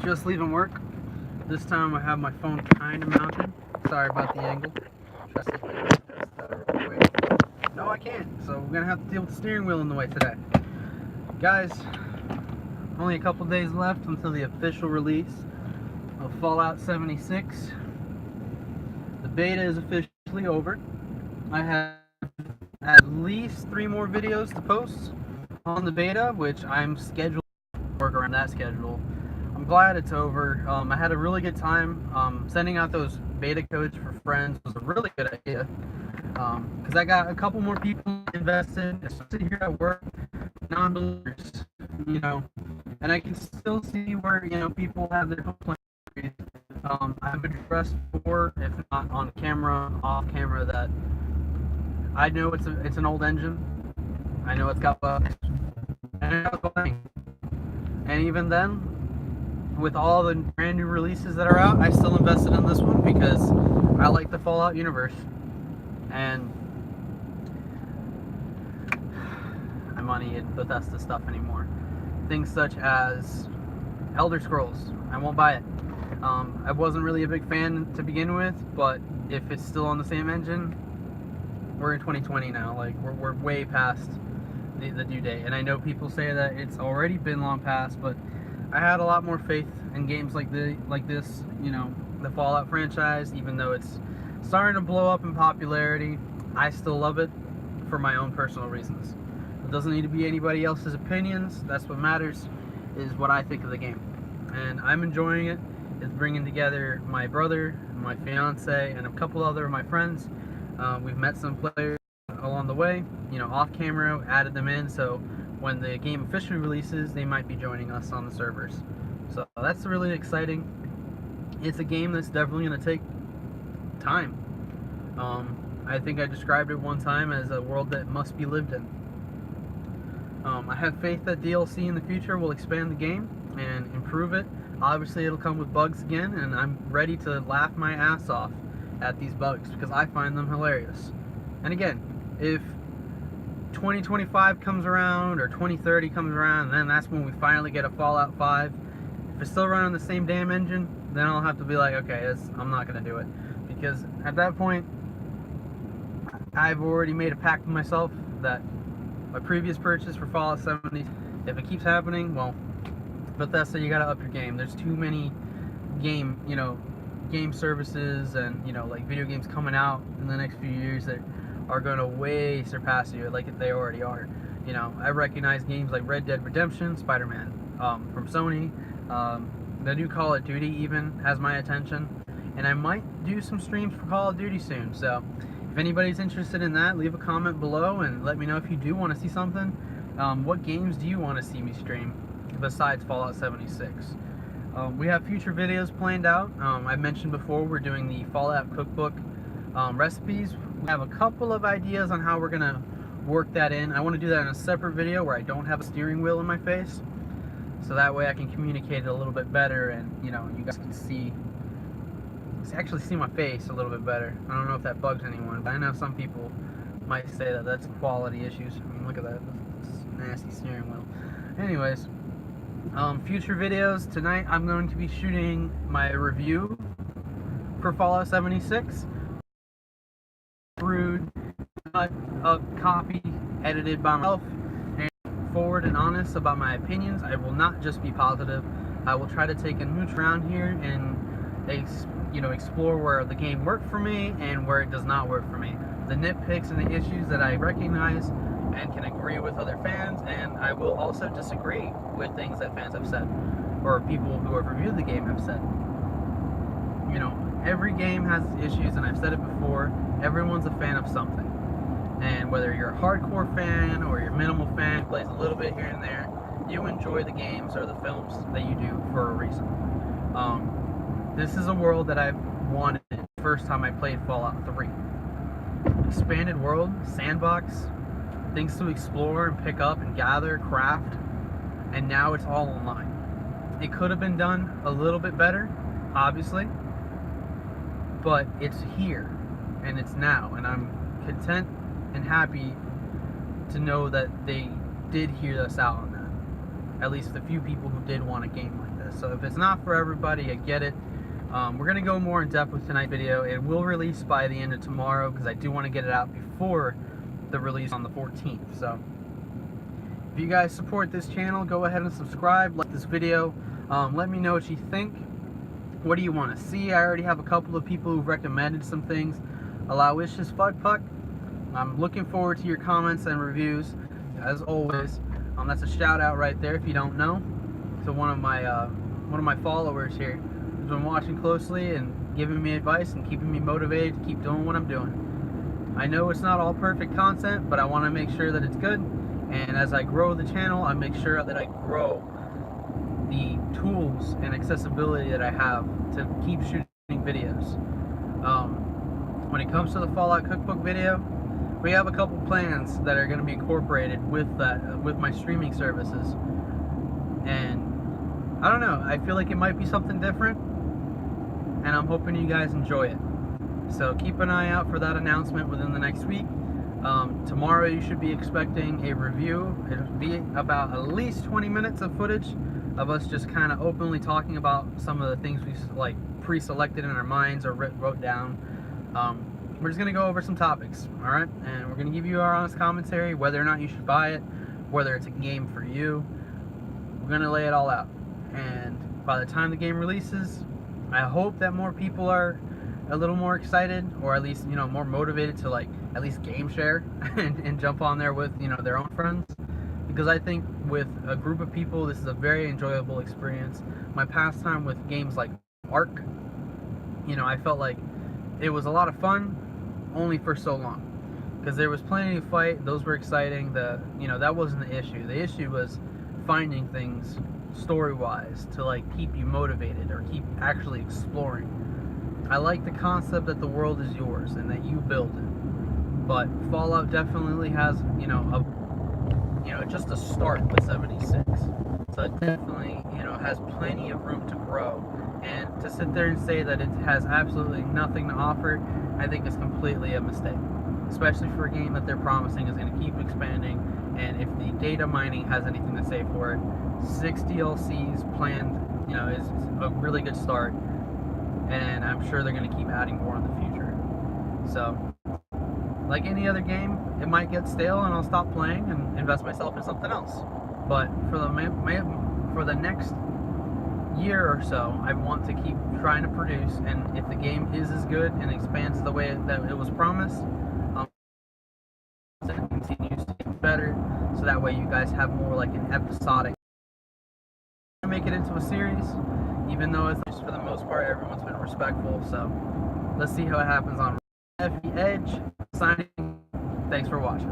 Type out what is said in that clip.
Just leaving work. This time I have my phone kind of mounted. Sorry about the angle. Try to see if I can adjust that real quick. No, I can't. So we're gonna have to deal with the steering wheel in the way today. Guys, only a couple days left until the official release of Fallout 76. The beta is officially over. I have at least 3 more videos to post on the beta, which I'm scheduled to work around that schedule. I'm glad it's over. I had a really good time. Sending out those beta codes for friends was a really good idea, because I got a couple more people invested, especially here at work, non-believers, and I can still see where, people have their complaints. I've addressed before, if not on camera, off camera, that I know it's an old engine. I know it's got bugs, and I know it's playing. And even then, with all the brand new releases that are out, I still invested in this one because I like the Fallout universe. And I'm not eating Bethesda stuff anymore. Things such as Elder Scrolls, I won't buy it. I wasn't really a big fan to begin with, but if it's still on the same engine, we're in 2020 now. Like, we're way past the due date. And I know people say that it's already been long past, but I had a lot more faith in games like this, the Fallout franchise. Even though it's starting to blow up in popularity, I still love it for my own personal reasons. It doesn't need to be anybody else's opinions. That's what matters, is what I think of the game. And I'm enjoying it. It's bringing together my brother, my fiance, and a couple other of my friends. We've met some players along the way, off camera, added them in, so when the game officially releases, they might be joining us on the servers. So that's really exciting. It's a game that's definitely going to take time. I think I described it one time as a world that must be lived in. I have faith that DLC in the future will expand the game and improve it. Obviously, it'll come with bugs again, and I'm ready to laugh my ass off at these bugs because I find them hilarious. And again, if 2025 comes around or 2030 comes around, and then that's when we finally get a Fallout 5. If it's still running the same damn engine, then I'll have to be like, okay, I'm not going to do it. Because at that point, I've already made a pact with myself that my previous purchase for Fallout 70, if it keeps happening, well, Bethesda, you got to up your game. There's too many game services and, like video games coming out in the next few years that are going to way surpass you, like they already are. I recognize games like Red Dead Redemption, Spider-Man from Sony, the new Call of Duty even has my attention, and I might do some streams for Call of Duty soon. So if anybody's interested in that, leave a comment below and let me know if you do want to see something. What games do you want to see me stream besides Fallout 76? We have future videos planned out. I mentioned before we're doing the Fallout cookbook recipes. We have a couple of ideas on how we're gonna work that in. I want to do that in a separate video where I don't have a steering wheel in my face, so that way I can communicate it a little bit better, and you guys can actually see my face a little bit better. I don't know if that bugs anyone, but I know some people might say that that's quality issues. I mean, look at that, this nasty steering wheel. Anyways, future videos. Tonight I'm going to be shooting my review for Fallout 76. Rude, a copy edited by myself, and forward and honest about my opinions. I will not just be positive. I will try to take a mooch around here and explore where the game worked for me and where it does not work for me. The nitpicks and the issues that I recognize and can agree with other fans, and I will also disagree with things that fans have said or people who have reviewed the game have said. Every game has issues, and I've said it before, everyone's a fan of something. And whether you're a hardcore fan or you're a minimal fan, plays a little bit here and there, you enjoy the games or the films that you do for a reason. This is a world that I've wanted the first time I played Fallout 3. Expanded world, sandbox, things to explore and pick up and gather, craft, and now it's all online. It could have been done a little bit better, obviously, but it's here and it's now, and I'm content and happy to know that they did hear us out on at least the few people who did want a game like this. So if it's not for everybody, I get it. We're going to go more in depth with tonight's video. It will release by the end of tomorrow because I do want to get it out before the release on the 14th. So if you guys support this channel, go ahead and subscribe, like this video. Let me know what you think. What do you want to see? I already have a couple of people who've recommended some things. Aloysius Fudpuck. I'm looking forward to your comments and reviews, as always. That's a shout out right there if you don't know. To one of my followers here who's been watching closely and giving me advice and keeping me motivated to keep doing what I'm doing. I know it's not all perfect content, but I want to make sure that it's good. And as I grow the channel, I make sure that I grow the tools and accessibility that I have to keep shooting videos. When it comes to the Fallout Cookbook video, we have a couple plans that are going to be incorporated with my streaming services, and I don't know, I feel like it might be something different, and I'm hoping you guys enjoy it. So keep an eye out for that announcement within the next week. Tomorrow you should be expecting a review. It'll be about at least 20 minutes of footage of us just kind of openly talking about some of the things we like pre-selected in our minds or wrote down. We're just going to go over some topics, alright? And we're going to give you our honest commentary, whether or not you should buy it, whether it's a game for you. We're going to lay it all out. And by the time the game releases, I hope that more people are a little more excited, or at least, you know, more motivated to like at least game share and jump on there with, you know, their own friends. Because I think with a group of people, this is a very enjoyable experience. My pastime with games like Ark, you know, I felt like it was a lot of fun, only for so long, because there was plenty to fight. Those were exciting. That wasn't the issue. The issue was finding things story-wise to like keep you motivated or keep actually exploring. I like the concept that the world is yours and that you build it, but Fallout definitely has, just a start with 76. So it definitely, has plenty of room to grow. And to sit there and say that it has absolutely nothing to offer, I think is completely a mistake. Especially for a game that they're promising is going to keep expanding. And if the data mining has anything to say for it, 6 DLCs planned, is a really good start. And I'm sure they're going to keep adding more in the future. So, like any other game, it might get stale and I'll stop playing and invest myself in something else. But for the next year or so, I want to keep trying to produce, and if the game is as good and expands the way that it was promised, it continues to get better, so that way you guys have more like an episodic. Make it into a series, even though it's just for the most part everyone's been respectful. So let's see how it happens on FE Edge. Signing. Thanks for watching.